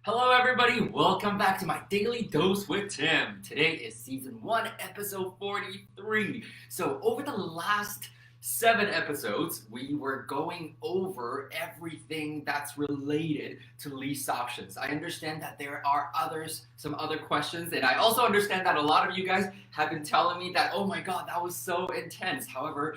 Hello, everybody. Welcome back to my Daily Dose with Tim. Today is season 1, episode 43. So, over the last 7 episodes, we were going over everything that's related to lease options. I understand that there are some other questions, and I also understand that a lot of you guys have been telling me that, oh my god, that was so intense. However,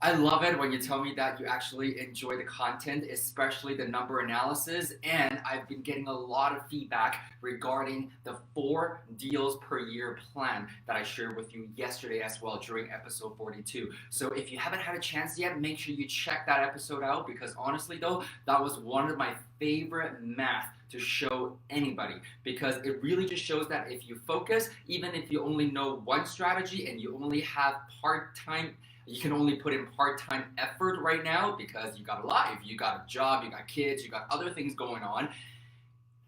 I love it when you tell me that you actually enjoy the content, especially the number analysis. And I've been getting a lot of feedback regarding the 4 deals per year plan that I shared with you yesterday as well during episode 42. So if you haven't had a chance yet, make sure you check that episode out because honestly though, that was one of my favorite math to show anybody because it really just shows that if you focus, even if you only know one strategy and you only have part-time, you can only put in part-time effort right now because you got a life, you got a job, you got kids, you got other things going on.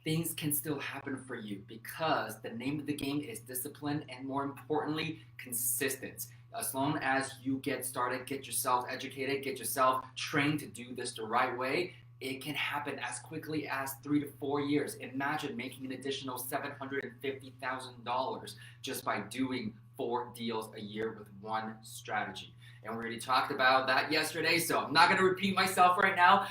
Things can still happen for you because the name of the game is discipline and more importantly, consistent. As long as you get started, get yourself educated, get yourself trained to do this the right way, it can happen as quickly as 3 to 4 years. Imagine making an additional $750,000 just by doing 4 deals a year with one strategy. And we already talked about that yesterday, so I'm not going to repeat myself right now.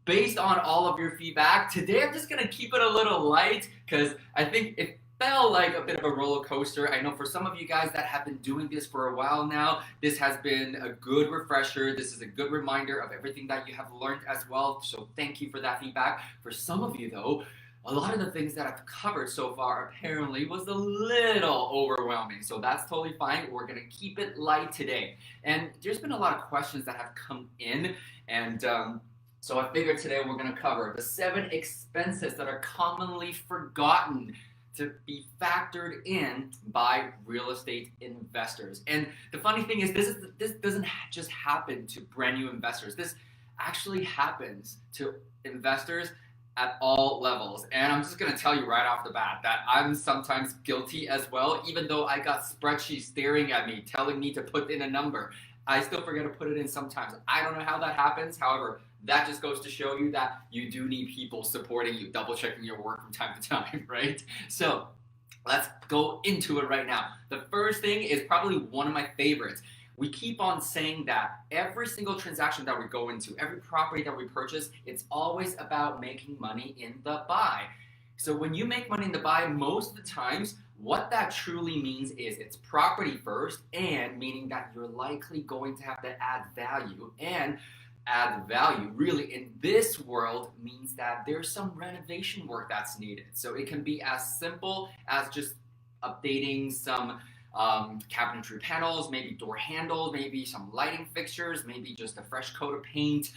Based on all of your feedback, today I'm just going to keep it a little light because I think it felt like a bit of a roller coaster. I know for some of you guys that have been doing this for a while now, this has been a good refresher. This is a good reminder of everything that you have learned as well, so thank you for that feedback. For some of you though, a lot of the things that I've covered so far apparently was a little overwhelming. So that's totally fine. We're going to keep it light today. And there's been a lot of questions that have come in. And so I figured today we're going to cover the 7 expenses that are commonly forgotten to be factored in by real estate investors. And the funny thing is this doesn't just happen to brand new investors. This actually happens to investors at all levels. And I'm just gonna tell you right off the bat that I'm sometimes guilty as well, even though I got spreadsheets staring at me, telling me to put in a number. I still forget to put it in sometimes. I don't know how that happens. However, that just goes to show you that you do need people supporting you, double checking your work from time to time, right? So let's go into it right now. The first thing is probably one of my favorites. We keep on saying that every single transaction that we go into, every property that we purchase, it's always about making money in the buy. So when you make money in the buy, most of the times, what that truly means is it's property first, and meaning that you're likely going to have to add value. And add value really in this world means that there's some renovation work that's needed. So it can be as simple as just updating some cabinetry panels, maybe door handles, maybe some lighting fixtures, maybe just a fresh coat of paint,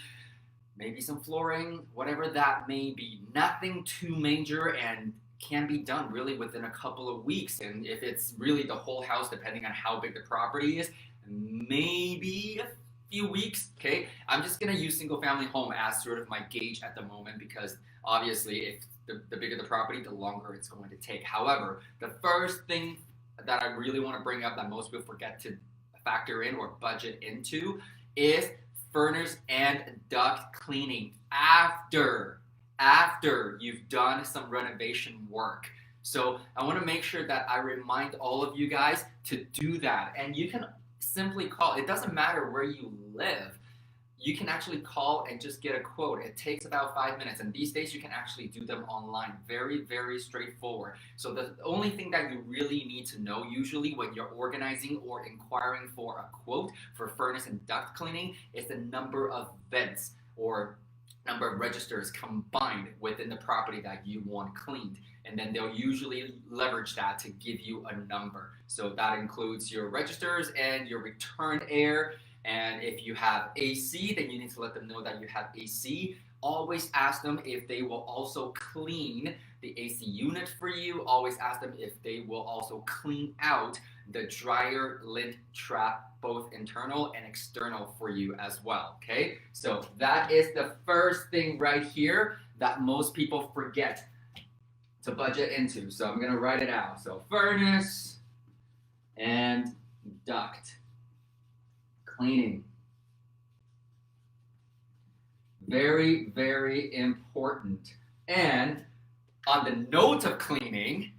maybe some flooring, whatever that may be. Nothing too major and can be done really within a couple of weeks. And if it's really the whole house, depending on how big the property is, maybe a few weeks. Okay, I'm just gonna use single family home as sort of my gauge at the moment because obviously if the bigger the property, the longer it's going to take. However, the first thing that I really want to bring up that most people forget to factor in or budget into is furnace and duct cleaning after you've done some renovation work. So I want to make sure that I remind all of you guys to do that. And you can simply call. It doesn't matter where you live. You can actually call and just get a quote. It takes about 5 minutes, and these days you can actually do them online. Very, very straightforward. So the only thing that you really need to know usually when you're organizing or inquiring for a quote for furnace and duct cleaning is the number of vents or number of registers combined within the property that you want cleaned. And then they'll usually leverage that to give you a number. So that includes your registers and your return air. And if you have AC, then you need to let them know that you have AC. Always ask them if they will also clean the AC unit for you. Always ask them if they will also clean out the dryer lint trap, both internal and external for you as well, okay? So that is the first thing right here that most people forget to budget into. So I'm gonna write it out. So furnace and duct cleaning. Very, very important. And On the note of cleaning,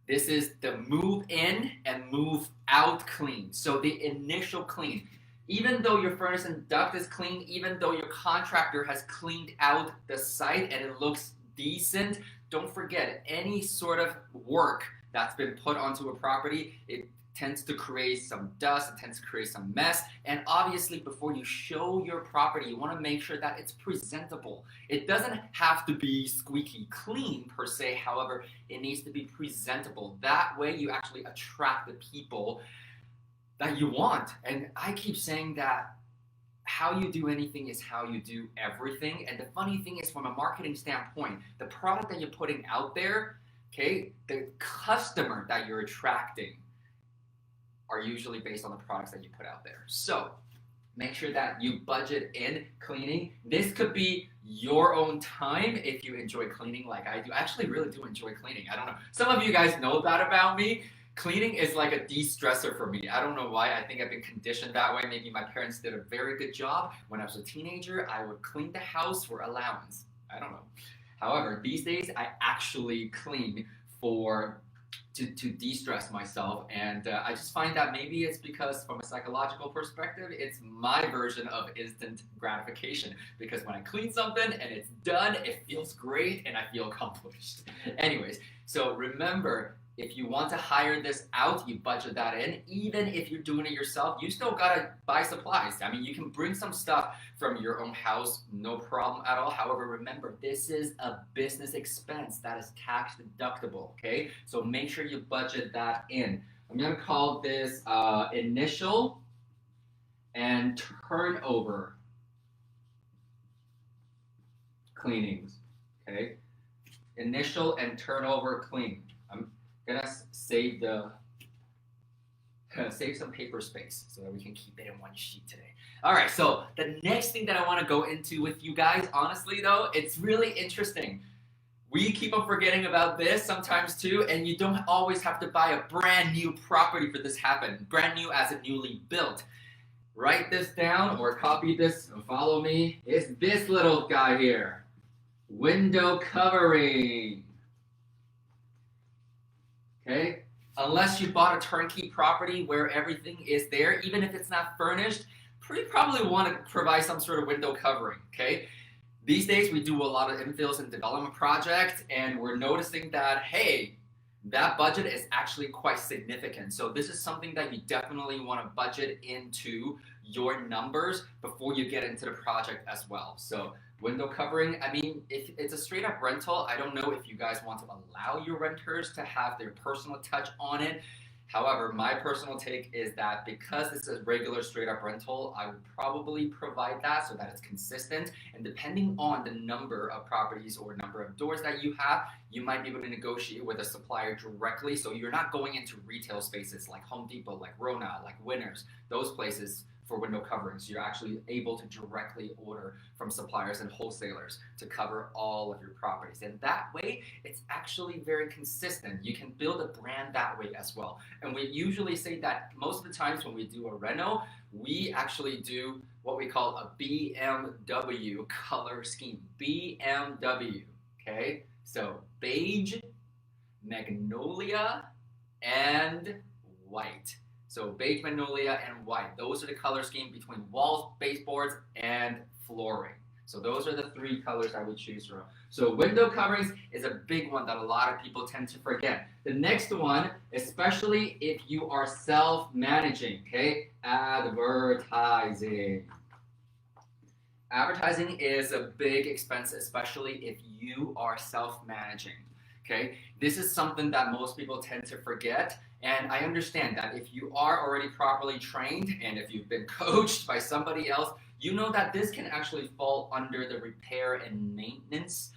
this is the move in and move out clean. So the initial clean. Even though your furnace and duct is clean, even though your contractor has cleaned out the site and it looks decent, don't forget any sort of work that's been put onto a property, it tends to create some dust, it tends to create some mess, and obviously before you show your property, you want to make sure that it's presentable. It doesn't have to be squeaky clean per se, however, it needs to be presentable. That way you actually attract the people that you want. And I keep saying that how you do anything is how you do everything. And the funny thing is, from a marketing standpoint, the product that you're putting out there, okay, the customer that you're attracting are usually based on the products that you put out there. So make sure that you budget in cleaning. This could be your own time if you enjoy cleaning like I do. I actually really do enjoy cleaning. I don't know. Some of you guys know that about me. Cleaning is like a de-stressor for me. I don't know why. I think I've been conditioned that way. Maybe my parents did a very good job. When I was a teenager, I would clean the house for allowance. I don't know. However, these days I actually clean to de-stress myself, and I just find that maybe it's because from a psychological perspective, it's my version of instant gratification, because when I clean something and it's done, it feels great and I feel accomplished. Anyways, so remember, if you want to hire this out, you budget that in. Even if you're doing it yourself, you still gotta buy supplies. I mean, you can bring some stuff from your own house, no problem at all. However, remember, this is a business expense that is tax deductible, okay? So make sure you budget that in. I'm gonna call this initial and turnover cleanings, okay? Initial and turnover clean. I'm gonna save some paper space so that we can keep it in one sheet today. All right, so the next thing that I want to go into with you guys, honestly though, it's really interesting. We keep on forgetting about this sometimes too, and you don't always have to buy a brand new property for this to happen. Brand new as in newly built. Write this down or copy this and follow me. It's this little guy here. Window covering. Okay? Unless you bought a turnkey property where everything is there, even if it's not furnished, you probably want to provide some sort of window covering, okay? These days, we do a lot of infills and development projects, and we're noticing that, hey, that budget is actually quite significant. So this is something that you definitely want to budget into your numbers before you get into the project as well. So window covering, I mean, if it's a straight up rental, I don't know if you guys want to allow your renters to have their personal touch on it. However, my personal take is that because this is a regular straight up rental, I would probably provide that so that it's consistent. And depending on the number of properties or number of doors that you have, you might be able to negotiate with a supplier directly. So you're not going into retail spaces like Home Depot, like Renault, like Winners, those places for window coverings. You're actually able to directly order from suppliers and wholesalers to cover all of your properties. And that way, it's actually very consistent. You can build a brand that way as well. And we usually say that most of the times when we do a reno, we actually do what we call a BMW color scheme. BMW, okay? So beige, magnolia, and white. So beige, magnolia, and white. Those are the color scheme between walls, baseboards, and flooring. So those are the three colors I would choose from. So window coverings is a big one that a lot of people tend to forget. The next one, especially if you are self-managing, okay? Advertising. Advertising is a big expense, especially if you are self-managing, okay? This is something that most people tend to forget. And I understand that if you are already properly trained and if you've been coached by somebody else, you know that this can actually fall under the repair and maintenance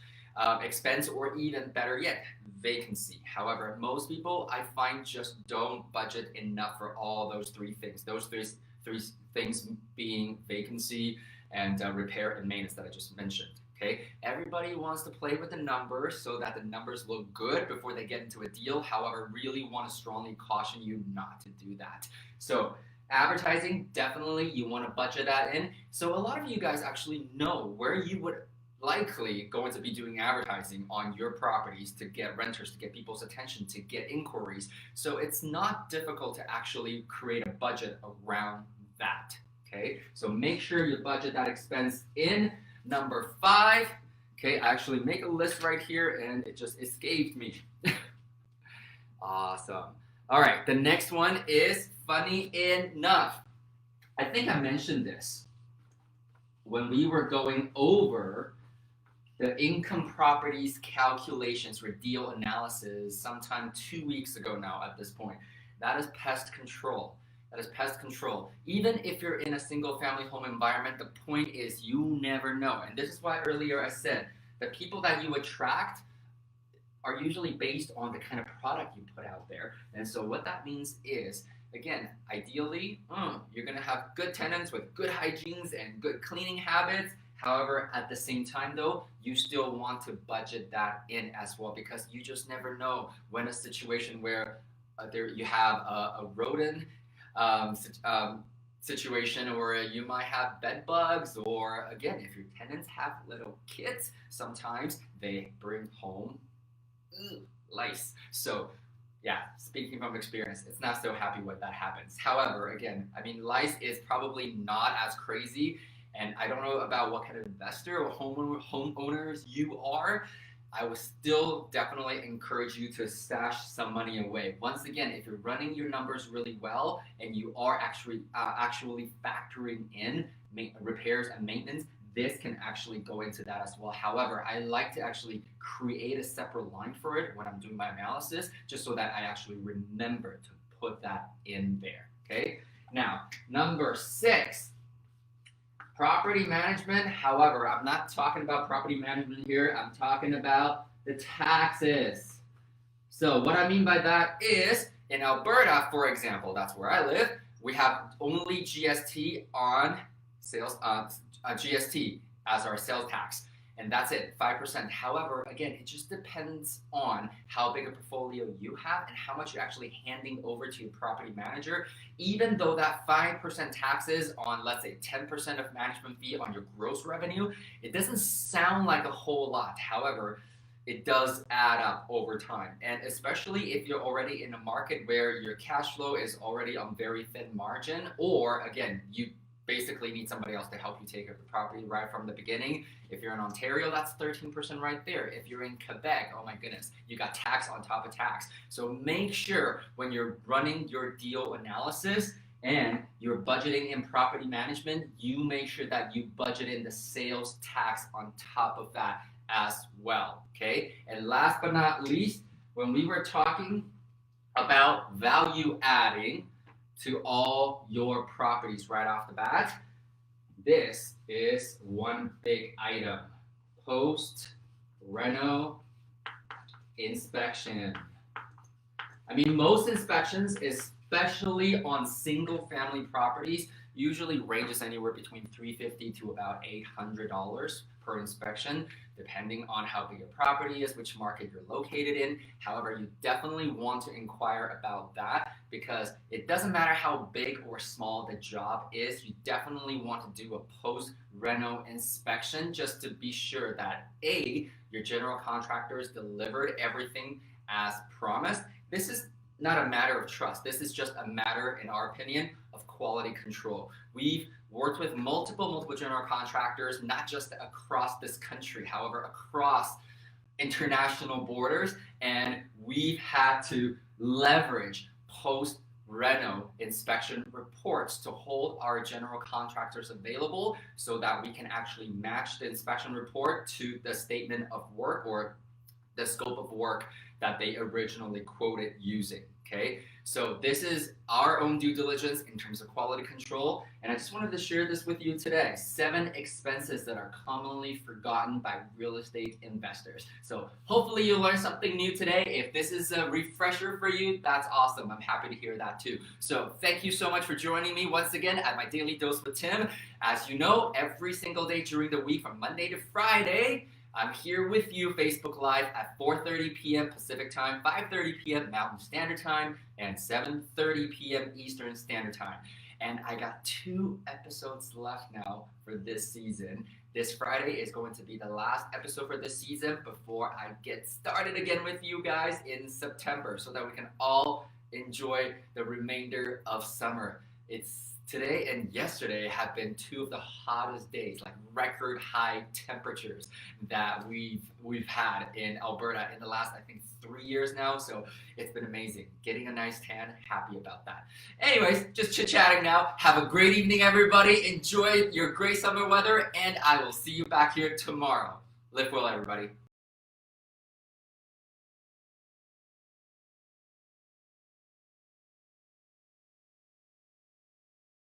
expense, or even better yet, vacancy. However, most people I find just don't budget enough for all those three things. Those three things being vacancy and repair and maintenance that I just mentioned. Okay, everybody wants to play with the numbers so that the numbers look good before they get into a deal. However, really want to strongly caution you not to do that. So advertising, definitely you want to budget that in. So a lot of you guys actually know where you would likely going to be doing advertising on your properties to get renters, to get people's attention, to get inquiries. So it's not difficult to actually create a budget around that. Okay, so make sure you budget that expense in. Number 5, okay, I actually make a list right here and it just escaped me. Awesome. All right, the next one is funny enough. I think I mentioned this when we were going over the income properties calculations for deal analysis sometime 2 weeks ago now at this point. That is pest control. That is pest control. Even if you're in a single family home environment, the point is you never know. And this is why earlier I said the people that you attract are usually based on the kind of product you put out there. And so what that means is, again, ideally, you're gonna have good tenants with good hygienes and good cleaning habits. However, at the same time though, you still want to budget that in as well, because you just never know when a situation where you have a rodent situation, or you might have bed bugs, or again, if your tenants have little kids, sometimes they bring home lice. So yeah, speaking from experience, it's not so happy when that happens. However, again, I mean, lice is probably not as crazy, and I don't know about what kind of investor or homeowners you are. I would still definitely encourage you to stash some money away. Once again, if you're running your numbers really well and you are actually factoring in repairs and maintenance, this can actually go into that as well. However, I like to actually create a separate line for it when I'm doing my analysis, just so that I actually remember to put that in there, okay? Now, number 6, property management. However, I'm not talking about property management here. I'm talking about the taxes. So what I mean by that is, in Alberta, for example, that's where I live, we have only GST on sales, GST as our sales tax. And that's it, 5%. However, again, it just depends on how big a portfolio you have and how much you're actually handing over to your property manager. Even though that 5% taxes on, let's say, 10% of management fee on your gross revenue, it doesn't sound like a whole lot. However, it does add up over time. And especially if you're already in a market where your cash flow is already on very thin margin, or again, you basically need somebody else to help you take up the property right from the beginning. If you're in Ontario, that's 13% right there. If you're in Quebec, oh my goodness, you got tax on top of tax. So make sure when you're running your deal analysis and you're budgeting in property management, you make sure that you budget in the sales tax on top of that as well, okay? And last but not least, when we were talking about value adding to all your properties right off the bat, this is one big item: post-reno inspection. I mean, most inspections, especially on single-family properties, usually ranges anywhere between $350 to about $800 per inspection, depending on how big your property is, which market you're located in. However, you definitely want to inquire about that, because it doesn't matter how big or small the job is, you definitely want to do a post-reno inspection just to be sure that A, your general contractors delivered everything as promised. This is not a matter of trust. This is just a matter, in our opinion, of quality control. We've worked with multiple general contractors, not just across this country, however, across international borders, and we've had to leverage post-reno inspection reports to hold our general contractors available so that we can actually match the inspection report to the statement of work or the scope of work that they originally quoted using, okay? So this is our own due diligence in terms of quality control, and I just wanted to share this with you today. 7 expenses that are commonly forgotten by real estate investors. So hopefully you learned something new today. If this is a refresher for you, that's awesome. I'm happy to hear that too. So thank you so much for joining me once again at my Daily Dose with Tim. As you know, every single day during the week from Monday to Friday, I'm here with you, Facebook Live at 4:30 p.m. Pacific Time, 5:30 p.m. Mountain Standard Time, and 7:30 p.m. Eastern Standard Time. And I got 2 episodes left now for this season. This Friday is going to be the last episode for this season before I get started again with you guys in September so that we can all enjoy the remainder of summer. Today and yesterday have been two of the hottest days, like record high temperatures that we've had in Alberta in the last, I think, 3 years now. So it's been amazing. Getting a nice tan, happy about that. Anyways, just chit-chatting now. Have a great evening, everybody. Enjoy your great summer weather, and I will see you back here tomorrow. Live well, everybody.